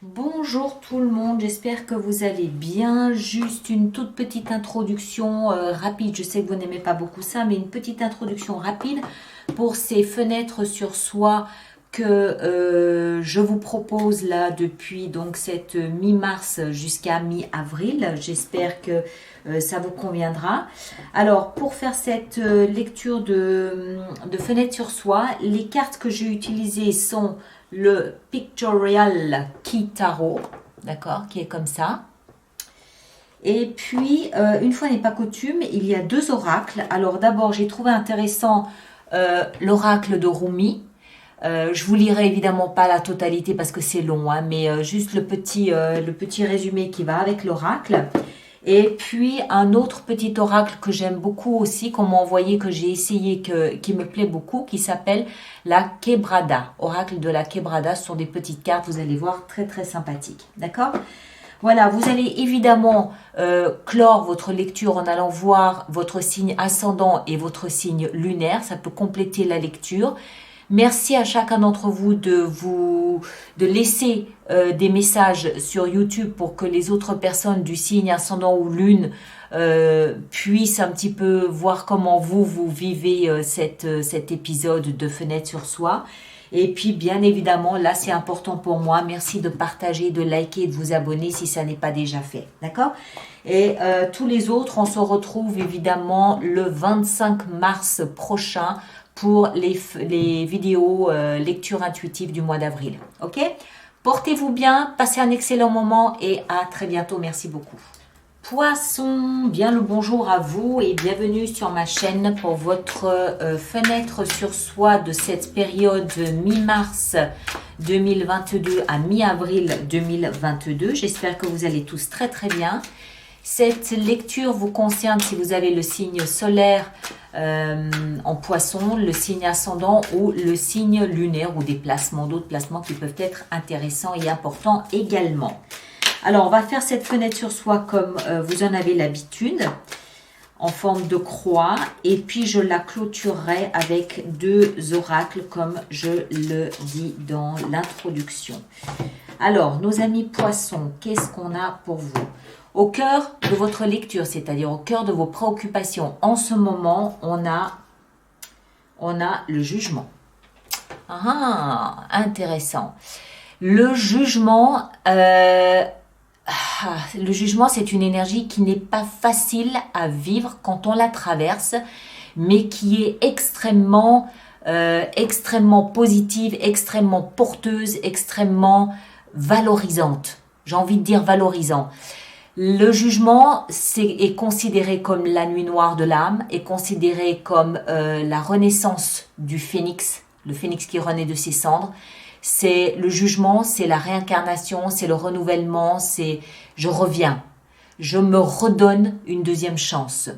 Bonjour tout le monde, j'espère que vous allez bien. Juste une toute petite introduction rapide. Je sais que vous n'aimez pas beaucoup ça, mais une petite introduction rapide pour ces fenêtres sur soi que je vous propose là depuis donc cette mi-mars jusqu'à mi-avril. J'espère que ça vous conviendra. Alors, pour faire cette lecture de fenêtres sur soi, les cartes que j'ai utilisées sont le Pictorial Key Tarot, d'accord, qui est comme ça. Et puis, une fois n'est pas coutume, il y a deux oracles. Alors d'abord, j'ai trouvé intéressant l'oracle de Rumi. Je vous lirai évidemment pas la totalité parce que c'est long, hein, mais juste le petit résumé qui va avec l'oracle. Et puis un autre petit oracle que j'aime beaucoup aussi, qu'on m'a envoyé, que j'ai essayé, qui me plaît beaucoup, qui s'appelle la Quebrada. Oracle de la Quebrada, ce sont des petites cartes, vous allez voir, très très sympathiques. D'accord ? Voilà, vous allez évidemment clore votre lecture en allant voir votre signe ascendant et votre signe lunaire. Ça peut compléter la lecture. Merci à chacun d'entre vous de laisser des messages sur YouTube pour que les autres personnes du signe ascendant ou lune puissent un petit peu voir comment vous vivez cet épisode de Fenêtre sur soi. Et puis, bien évidemment, là, c'est important pour moi. Merci de partager, de liker, de vous abonner si ça n'est pas déjà fait. D'accord ? Et tous les autres, on se retrouve évidemment le 25 mars prochain pour les vidéos lecture intuitive du mois d'avril. Ok ? Portez-vous bien, passez un excellent moment et à très bientôt. Merci beaucoup. Poisson, bien le bonjour à vous et bienvenue sur ma chaîne pour votre fenêtre sur soi de cette période mi-mars 2022 à mi-avril 2022. J'espère que vous allez tous très très bien. Cette lecture vous concerne si vous avez le signe solaire en poisson, le signe ascendant ou le signe lunaire ou des placements, d'autres placements qui peuvent être intéressants et importants également. Alors, on va faire cette fenêtre sur soi comme vous en avez l'habitude, en forme de croix. Et puis, je la clôturerai avec deux oracles, comme je le dis dans l'introduction. Alors, nos amis poissons, qu'est-ce qu'on a pour vous ? Au cœur de votre lecture, c'est-à-dire au cœur de vos préoccupations, en ce moment, on a le jugement. Ah, intéressant. Le jugement... le jugement, c'est une énergie qui n'est pas facile à vivre quand on la traverse, mais qui est extrêmement positive, extrêmement porteuse, extrêmement valorisante. J'ai envie de dire valorisant. Le jugement est considéré comme la nuit noire de l'âme, est considéré comme la renaissance du phénix, le phénix qui renaît de ses cendres. C'est le jugement, c'est la réincarnation, c'est le renouvellement, c'est je reviens, je me redonne une deuxième chance,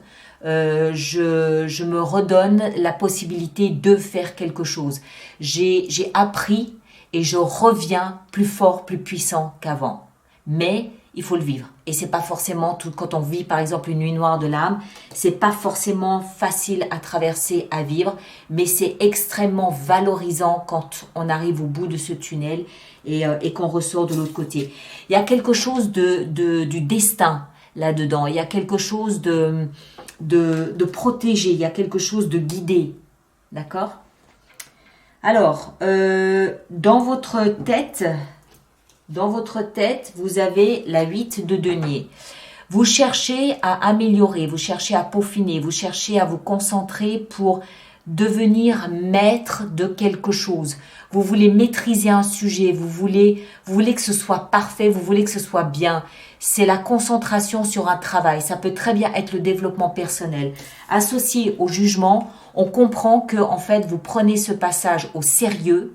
je me redonne la possibilité de faire quelque chose. J'ai appris et je reviens plus fort, plus puissant qu'avant. Mais il faut le vivre. Et c'est pas forcément tout, quand on vit par exemple une nuit noire de l'âme, c'est pas forcément facile à traverser, à vivre, mais c'est extrêmement valorisant quand on arrive au bout de ce tunnel et qu'on ressort de l'autre côté. Il y a quelque chose du destin là-dedans, il y a quelque chose de protégé, il y a quelque chose de guidé. D'accord ? Alors, dans votre tête, vous avez la 8 de denier. Vous cherchez à améliorer, vous cherchez à peaufiner, vous cherchez à vous concentrer pour devenir maître de quelque chose. Vous voulez maîtriser un sujet, vous voulez que ce soit parfait, vous voulez que ce soit bien. C'est la concentration sur un travail. Ça peut très bien être le développement personnel. Associé au jugement, on comprend que en fait, vous prenez ce passage au sérieux.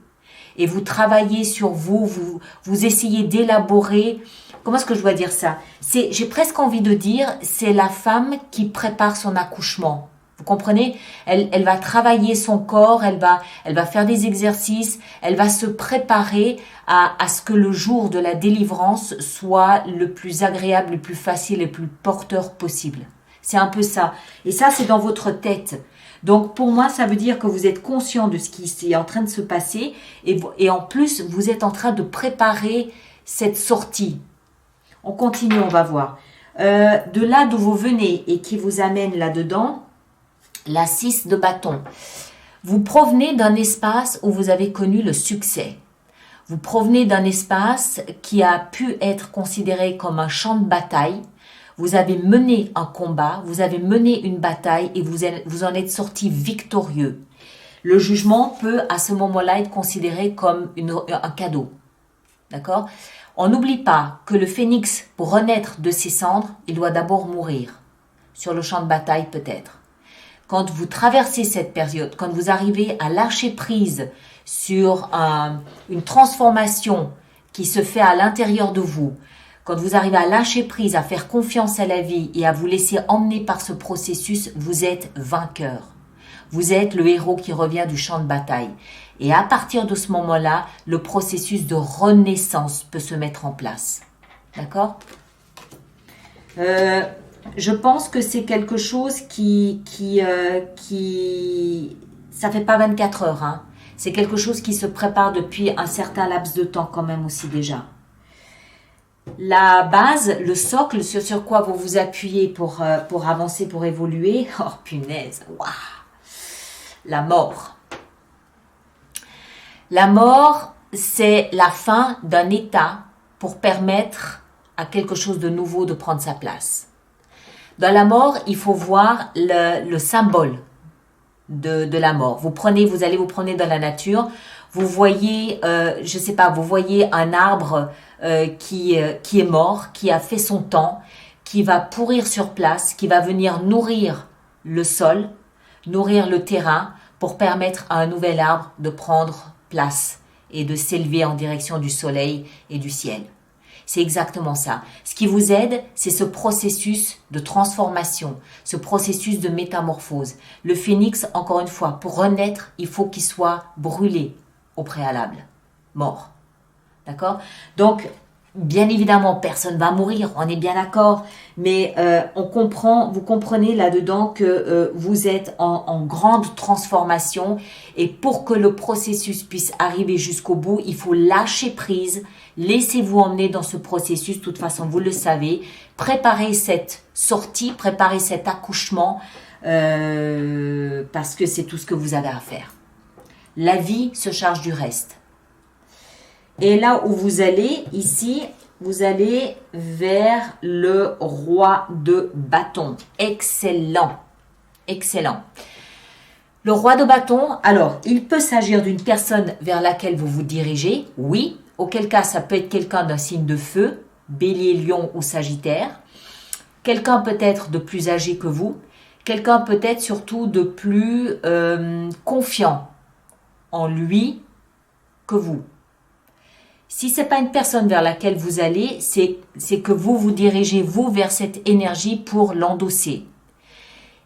Et vous travaillez sur vous essayez d'élaborer, comment est-ce que je dois dire ça ? J'ai presque envie de dire, c'est la femme qui prépare son accouchement. Vous comprenez ? Elle va travailler son corps, elle va faire des exercices, elle va se préparer à ce que le jour de la délivrance soit le plus agréable, le plus facile, le plus porteur possible. C'est un peu ça. Et ça, c'est dans votre tête. Donc, pour moi, ça veut dire que vous êtes conscient de ce qui est en train de se passer et en plus, vous êtes en train de préparer cette sortie. On continue, on va voir. De là d'où vous venez et qui vous amène là-dedans, la 6 de bâton. Vous provenez d'un espace où vous avez connu le succès. Vous provenez d'un espace qui a pu être considéré comme un champ de bataille. Vous avez mené un combat, vous avez mené une bataille et vous en êtes sorti victorieux. Le jugement peut à ce moment-là être considéré comme un cadeau. D'accord? On n'oublie pas que le phénix, pour renaître de ses cendres, il doit d'abord mourir. Sur le champ de bataille peut-être. Quand vous traversez cette période, quand vous arrivez à lâcher prise sur une transformation qui se fait à l'intérieur de vous, quand vous arrivez à lâcher prise, à faire confiance à la vie et à vous laisser emmener par ce processus, vous êtes vainqueur. Vous êtes le héros qui revient du champ de bataille. Et à partir de ce moment-là, le processus de renaissance peut se mettre en place. D'accord ? Je pense que c'est quelque chose qui ça fait pas 24 heures. Hein. C'est quelque chose qui se prépare depuis un certain laps de temps quand même aussi déjà. La base, le socle, sur quoi vous vous appuyez pour avancer, pour évoluer. Oh punaise, waouh. La mort. La mort, c'est la fin d'un état pour permettre à quelque chose de nouveau de prendre sa place. Dans la mort, il faut voir le symbole de la mort. Vous allez vous promener dans la nature, vous voyez, je sais pas, vous voyez un arbre qui est mort, qui a fait son temps, qui va pourrir sur place, qui va venir nourrir le sol, nourrir le terrain pour permettre à un nouvel arbre de prendre place et de s'élever en direction du soleil et du ciel. C'est exactement ça. Ce qui vous aide, c'est ce processus de transformation, ce processus de métamorphose. Le phénix, encore une fois, pour renaître, il faut qu'il soit brûlé au préalable, mort. D'accord ? Donc, bien évidemment, personne ne va mourir, on est bien d'accord, mais vous comprenez là-dedans que vous êtes en grande transformation et pour que le processus puisse arriver jusqu'au bout, il faut lâcher prise, laissez-vous emmener dans ce processus, de toute façon, vous le savez, préparez cette sortie, préparez cet accouchement parce que c'est tout ce que vous avez à faire. La vie se charge du reste. Et là où vous allez, ici, vous allez vers le roi de bâton. Excellent. Excellent. Le roi de bâton, alors, il peut s'agir d'une personne vers laquelle vous vous dirigez, oui. Auquel cas, ça peut être quelqu'un d'un signe de feu, bélier, lion ou sagittaire. Quelqu'un peut-être de plus âgé que vous. Quelqu'un peut-être surtout de plus confiant en lui que vous. Si ce n'est pas une personne vers laquelle vous allez, c'est que vous vous dirigez, vous, vers cette énergie pour l'endosser.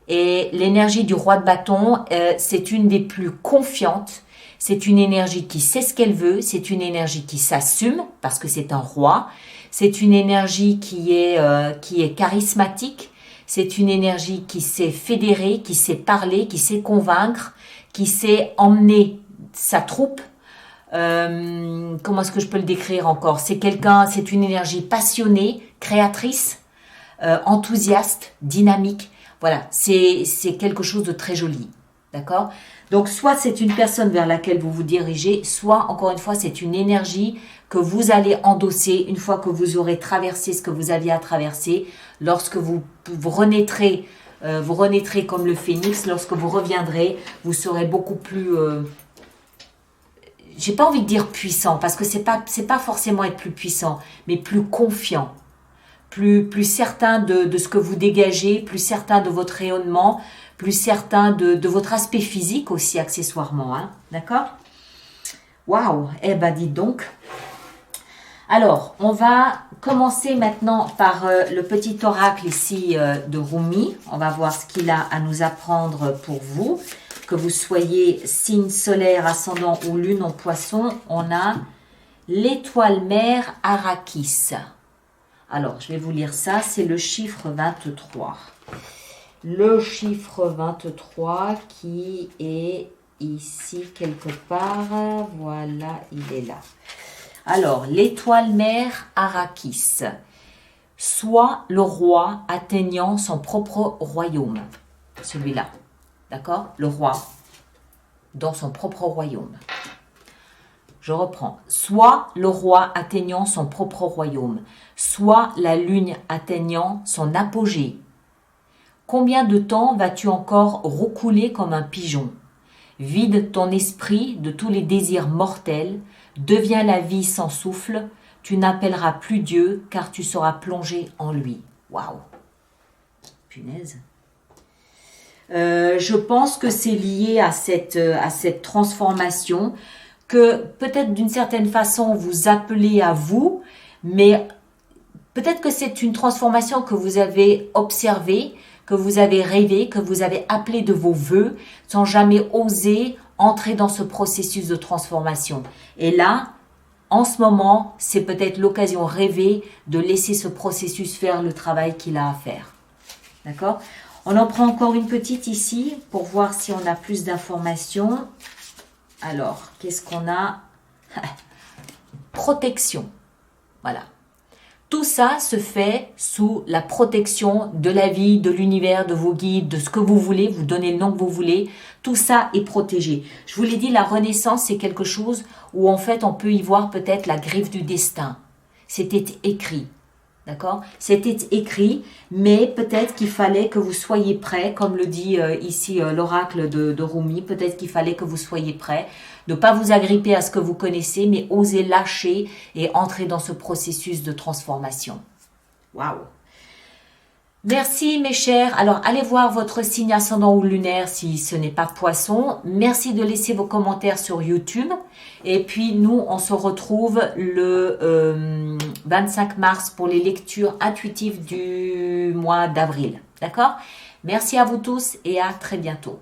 Et l'énergie du roi de bâton, c'est une des plus confiantes. C'est une énergie qui sait ce qu'elle veut. C'est une énergie qui s'assume parce que c'est un roi. C'est une énergie qui est charismatique. C'est une énergie qui sait fédérer, qui sait parler, qui sait convaincre, qui sait emmener sa troupe. Comment est-ce que je peux le décrire encore ? C'est une énergie passionnée, créatrice, enthousiaste, dynamique. Voilà, c'est quelque chose de très joli. D'accord ? Donc, soit c'est une personne vers laquelle vous vous dirigez, soit, encore une fois, c'est une énergie que vous allez endosser une fois que vous aurez traversé ce que vous aviez à traverser. Lorsque vous renaîtrez, comme le phénix, lorsque vous reviendrez, vous serez beaucoup plus... j'ai pas envie de dire puissant, parce que c'est pas forcément être plus puissant, mais plus confiant, plus certain de ce que vous dégagez, plus certain de votre rayonnement, plus certain de votre aspect physique aussi accessoirement, hein, d'accord ? Waouh, eh ben dites donc. Alors, on va commencer maintenant par le petit oracle ici de Rumi. On va voir ce qu'il a à nous apprendre pour vous. Que vous soyez signe solaire, ascendant ou lune en poisson, on a l'étoile mère Arrakis. Alors, je vais vous lire ça, c'est le chiffre 23. Le chiffre 23 qui est ici quelque part, voilà, il est là. Alors, l'étoile mère Arrakis. Soit le roi atteignant son propre royaume. Celui-là. D'accord? Le roi dans son propre royaume. Je reprends. Soit le roi atteignant son propre royaume. Soit la lune atteignant son apogée. Combien de temps vas-tu encore roucouler comme un pigeon? Vide ton esprit de tous les désirs mortels, deviens la vie sans souffle, tu n'appelleras plus Dieu car tu seras plongé en lui. Waouh! Punaise. Je pense que c'est lié à cette transformation que peut-être d'une certaine façon vous appelez à vous, mais peut-être que c'est une transformation que vous avez observée, que vous avez rêvé, que vous avez appelé de vos voeux, sans jamais oser entrer dans ce processus de transformation. Et là, en ce moment, c'est peut-être l'occasion rêvée de laisser ce processus faire le travail qu'il a à faire. D'accord? On en prend encore une petite ici pour voir si on a plus d'informations. Alors, qu'est-ce qu'on a? Protection. Voilà. Tout ça se fait sous la protection de la vie, de l'univers, de vos guides, de ce que vous voulez, vous donnez le nom que vous voulez. Tout ça est protégé. Je vous l'ai dit, la renaissance, c'est quelque chose où en fait on peut y voir peut-être la griffe du destin. C'était écrit. D'accord? C'était écrit, mais peut-être qu'il fallait que vous soyez prêts, comme le dit ici l'oracle de Rumi, peut-être qu'il fallait que vous soyez prêts, de ne pas vous agripper à ce que vous connaissez, mais oser lâcher et entrer dans ce processus de transformation. Waouh! Merci mes chers. Alors allez voir votre signe ascendant ou lunaire si ce n'est pas Poisson. Merci de laisser vos commentaires sur YouTube. Et puis nous, on se retrouve le 25 mars pour les lectures intuitives du mois d'avril. D'accord? Merci à vous tous et à très bientôt.